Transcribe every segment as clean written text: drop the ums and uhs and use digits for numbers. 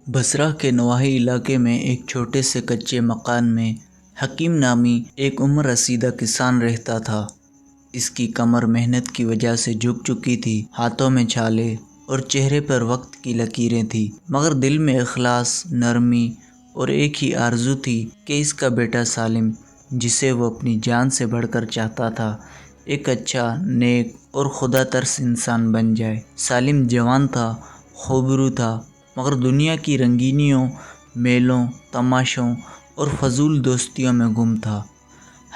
بصرہ کے نواحی علاقے میں ایک چھوٹے سے کچے مکان میں حکیم نامی ایک عمر رسیدہ کسان رہتا تھا۔ اس کی کمر محنت کی وجہ سے جھک چکی تھی، ہاتھوں میں چھالے اور چہرے پر وقت کی لکیریں تھیں، مگر دل میں اخلاص، نرمی اور ایک ہی آرزو تھی کہ اس کا بیٹا سالم، جسے وہ اپنی جان سے بڑھ کر چاہتا تھا، ایک اچھا، نیک اور خدا ترس انسان بن جائے۔ سالم جوان تھا، خوبرو تھا، مگر دنیا کی رنگینیوں، میلوں، تماشوں اور فضول دوستیوں میں گم تھا۔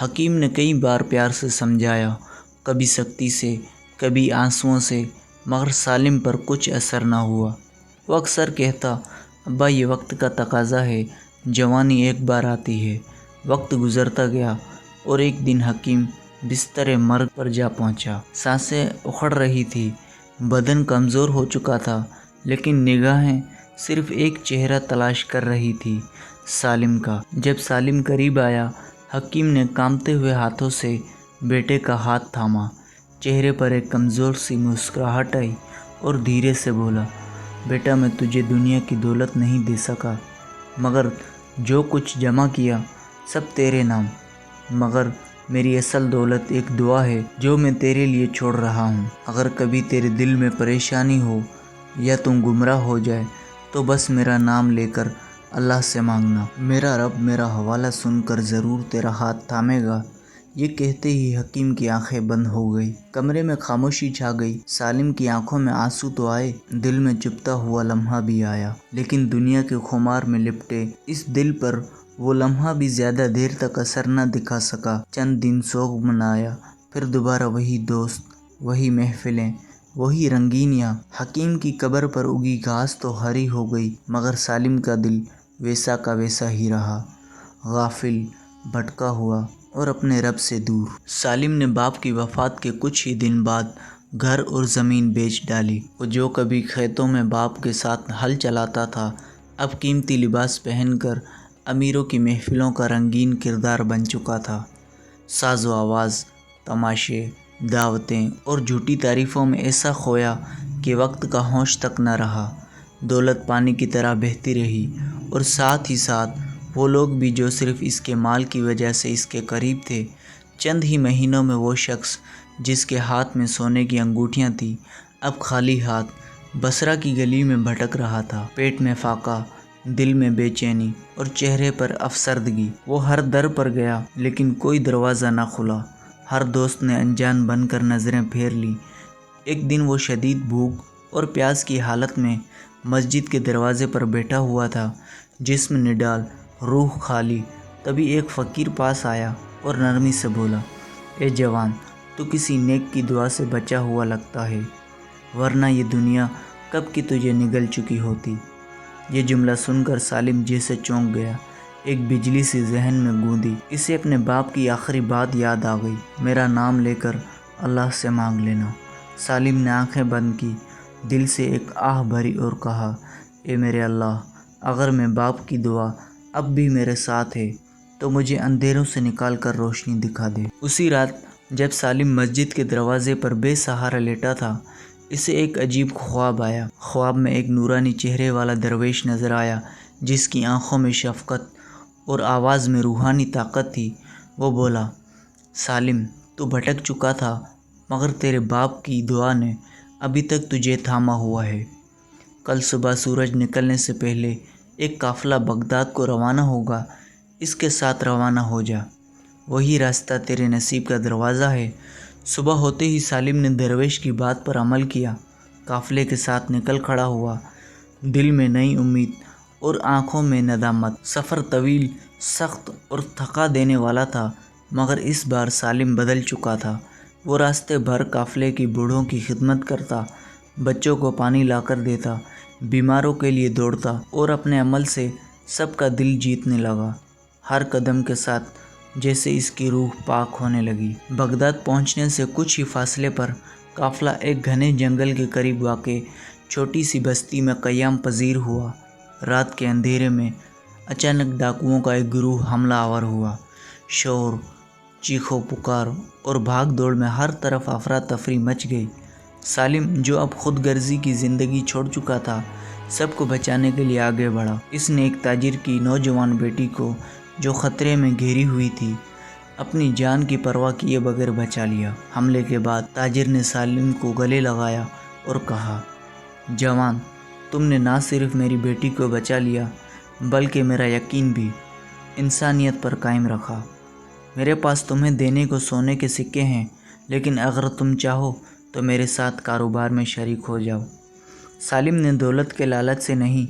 حکیم نے کئی بار پیار سے سمجھایا، کبھی سختی سے، کبھی آنسوؤں سے، مگر سالم پر کچھ اثر نہ ہوا۔ وہ اکثر کہتا، ابا یہ وقت کا تقاضا ہے، جوانی ایک بار آتی ہے۔ وقت گزرتا گیا اور ایک دن حکیم بستر مرگ پر جا پہنچا۔ سانسیں اکھڑ رہی تھی، بدن کمزور ہو چکا تھا، لیکن نگاہیں صرف ایک چہرہ تلاش کر رہی تھی، سالم کا۔ جب سالم قریب آیا، حکیم نے کانپتے ہوئے ہاتھوں سے بیٹے کا ہاتھ تھاما، چہرے پر ایک کمزور سی مسکراہٹ آئی اور دھیرے سے بولا، بیٹا میں تجھے دنیا کی دولت نہیں دے سکا، مگر جو کچھ جمع کیا سب تیرے نام۔ مگر میری اصل دولت ایک دعا ہے جو میں تیرے لیے چھوڑ رہا ہوں۔ اگر کبھی تیرے دل میں پریشانی ہو یا تم گمراہ ہو جائے تو بس میرا نام لے کر اللہ سے مانگنا، میرا رب میرا حوالہ سن کر ضرور تیرا ہاتھ تھامے گا۔ یہ کہتے ہی حکیم کی آنکھیں بند ہو گئی، کمرے میں خاموشی چھا گئی۔ سالم کی آنکھوں میں آنسو تو آئے، دل میں چپتا ہوا لمحہ بھی آیا، لیکن دنیا کے خمار میں لپٹے اس دل پر وہ لمحہ بھی زیادہ دیر تک اثر نہ دکھا سکا۔ چند دن سوگ منایا، پھر دوبارہ وہی دوست، وہی محفلیں، وہی رنگینیاں۔ حکیم کی قبر پر اگی گھاس تو ہری ہو گئی، مگر سالم کا دل ویسا کا ویسا ہی رہا، غافل، بھٹکا ہوا اور اپنے رب سے دور۔ سالم نے باپ کی وفات کے کچھ ہی دن بعد گھر اور زمین بیچ ڈالی۔ وہ جو کبھی کھیتوں میں باپ کے ساتھ ہل چلاتا تھا، اب قیمتی لباس پہن کر امیروں کی محفلوں کا رنگین کردار بن چکا تھا۔ ساز و آواز، تماشے، دعوتیں اور جھوٹی تعریفوں میں ایسا کھویا کہ وقت کا ہوش تک نہ رہا۔ دولت پانی کی طرح بہتی رہی، اور ساتھ ہی ساتھ وہ لوگ بھی جو صرف اس کے مال کی وجہ سے اس کے قریب تھے۔ چند ہی مہینوں میں وہ شخص جس کے ہاتھ میں سونے کی انگوٹھیاں تھیں، اب خالی ہاتھ بصرہ کی گلی میں بھٹک رہا تھا، پیٹ میں فاقہ، دل میں بے چینی اور چہرے پر افسردگی۔ وہ ہر در پر گیا، لیکن کوئی دروازہ نہ کھلا، ہر دوست نے انجان بن کر نظریں پھیر لیں۔ ایک دن وہ شدید بھوک اور پیاس کی حالت میں مسجد کے دروازے پر بیٹھا ہوا تھا، جسم نڈال، روح خالی۔ تبھی ایک فقیر پاس آیا اور نرمی سے بولا، اے جوان، تو کسی نیک کی دعا سے بچا ہوا لگتا ہے، ورنہ یہ دنیا کب کی تجھے نگل چکی ہوتی۔ یہ جملہ سن کر سالم جیسے چونک گیا، ایک بجلی سی ذہن میں گوندی، اسے اپنے باپ کی آخری بات یاد آ گئی، میرا نام لے کر اللہ سے مانگ لینا۔ سالم نے آنکھیں بند کی، دل سے ایک آہ بھری اور کہا، اے میرے اللہ، اگر میں باپ کی دعا اب بھی میرے ساتھ ہے تو مجھے اندھیروں سے نکال کر روشنی دکھا دے۔ اسی رات جب سالم مسجد کے دروازے پر بے سہارا لیٹا تھا، اسے ایک عجیب خواب آیا۔ خواب میں ایک نورانی چہرے والا درویش نظر آیا، جس کی آنکھوں میں شفقت اور آواز میں روحانی طاقت تھی۔ وہ بولا، سالم، تو بھٹک چکا تھا، مگر تیرے باپ کی دعا نے ابھی تک تجھے تھاما ہوا ہے۔ کل صبح سورج نکلنے سے پہلے ایک قافلہ بغداد کو روانہ ہوگا، اس کے ساتھ روانہ ہو جا، وہی راستہ تیرے نصیب کا دروازہ ہے۔ صبح ہوتے ہی سالم نے درویش کی بات پر عمل کیا، قافلے کے ساتھ نکل کھڑا ہوا، دل میں نئی امید اور آنکھوں میں ندامت۔ سفر طویل، سخت اور تھکا دینے والا تھا، مگر اس بار سالم بدل چکا تھا۔ وہ راستے بھر قافلے کی بوڑھوں کی خدمت کرتا، بچوں کو پانی لا کر دیتا، بیماروں کے لیے دوڑتا اور اپنے عمل سے سب کا دل جیتنے لگا۔ ہر قدم کے ساتھ جیسے اس کی روح پاک ہونے لگی۔ بغداد پہنچنے سے کچھ ہی فاصلے پر قافلہ ایک گھنے جنگل کے قریب واقع چھوٹی سی بستی میں قیام پذیر ہوا۔ رات کے اندھیرے میں اچانک ڈاکوؤں کا ایک گروہ حملہ آور ہوا۔ شور، چیخو پکار اور بھاگ دوڑ میں ہر طرف افراتفری مچ گئی۔ سالم، جو اب خود غرضی کی زندگی چھوڑ چکا تھا، سب کو بچانے کے لیے آگے بڑھا۔ اس نے ایک تاجر کی نوجوان بیٹی کو جو خطرے میں گھری ہوئی تھی اپنی جان کی پرواہ کیے بغیر بچا لیا۔ حملے کے بعد تاجر نے سالم کو گلے لگایا اور کہا، جوان، تم نے نہ صرف میری بیٹی کو بچا لیا بلکہ میرا یقین بھی انسانیت پر قائم رکھا۔ میرے پاس تمہیں دینے کو سونے کے سکے ہیں، لیکن اگر تم چاہو تو میرے ساتھ کاروبار میں شریک ہو جاؤ۔ سالم نے دولت کے لالچ سے نہیں،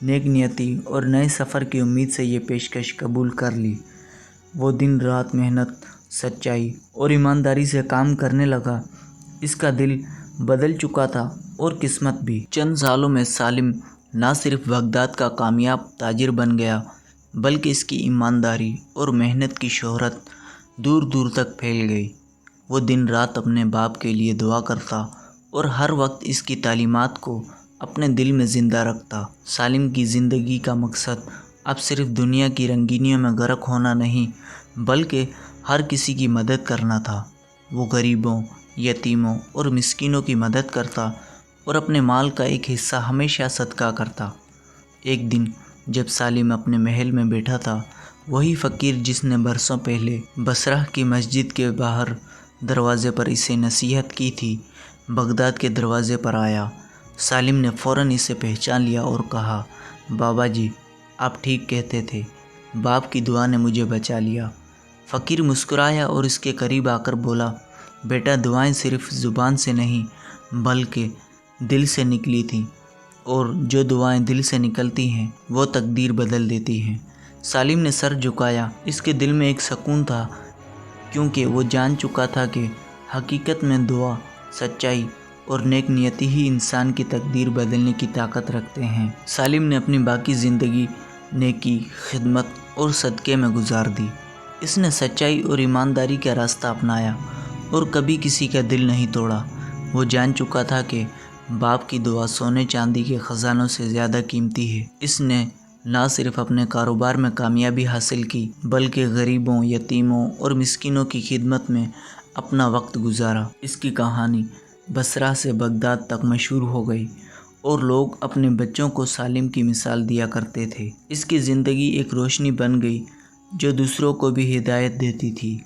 نیک نیتی اور نئے سفر کی امید سے یہ پیشکش قبول کر لی۔ وہ دن رات محنت، سچائی اور ایمانداری سے کام کرنے لگا۔ اس کا دل بدل چکا تھا اور قسمت بھی۔ چند سالوں میں سالم نہ صرف بغداد کا کامیاب تاجر بن گیا بلکہ اس کی ایمانداری اور محنت کی شہرت دور دور تک پھیل گئی۔ وہ دن رات اپنے باپ کے لیے دعا کرتا اور ہر وقت اس کی تعلیمات کو اپنے دل میں زندہ رکھتا۔ سالم کی زندگی کا مقصد اب صرف دنیا کی رنگینیوں میں غرق ہونا نہیں بلکہ ہر کسی کی مدد کرنا تھا۔ وہ غریبوں، یتیموں اور مسکینوں کی مدد کرتا اور اپنے مال کا ایک حصہ ہمیشہ صدقہ کرتا۔ ایک دن جب سالم اپنے محل میں بیٹھا تھا، وہی فقیر جس نے برسوں پہلے بصرہ کی مسجد کے باہر دروازے پر اسے نصیحت کی تھی، بغداد کے دروازے پر آیا۔ سالم نے فوراً اسے پہچان لیا اور کہا، بابا جی، آپ ٹھیک کہتے تھے، باپ کی دعا نے مجھے بچا لیا۔ فقیر مسکرایا اور اس کے قریب آ کر بولا، بیٹا، دعائیں صرف زبان سے نہیں بلکہ دل سے نکلی تھیں، اور جو دعائیں دل سے نکلتی ہیں وہ تقدیر بدل دیتی ہیں۔ سالم نے سر جھکایا۔ اس کے دل میں ایک سکون تھا کیونکہ وہ جان چکا تھا کہ حقیقت میں دعا، سچائی اور نیک نیتی ہی انسان کی تقدیر بدلنے کی طاقت رکھتے ہیں۔ سالم نے اپنی باقی زندگی نیکی، خدمت اور صدقے میں گزار دی۔ اس نے سچائی اور ایمانداری کا راستہ اپنایا اور کبھی کسی کا دل نہیں توڑا۔ وہ جان چکا تھا کہ باپ کی دعا سونے چاندی کے خزانوں سے زیادہ قیمتی ہے۔ اس نے نہ صرف اپنے کاروبار میں کامیابی حاصل کی بلکہ غریبوں، یتیموں اور مسکینوں کی خدمت میں اپنا وقت گزارا۔ اس کی کہانی بصرہ سے بغداد تک مشہور ہو گئی اور لوگ اپنے بچوں کو سالم کی مثال دیا کرتے تھے۔ اس کی زندگی ایک روشنی بن گئی جو دوسروں کو بھی ہدایت دیتی تھی۔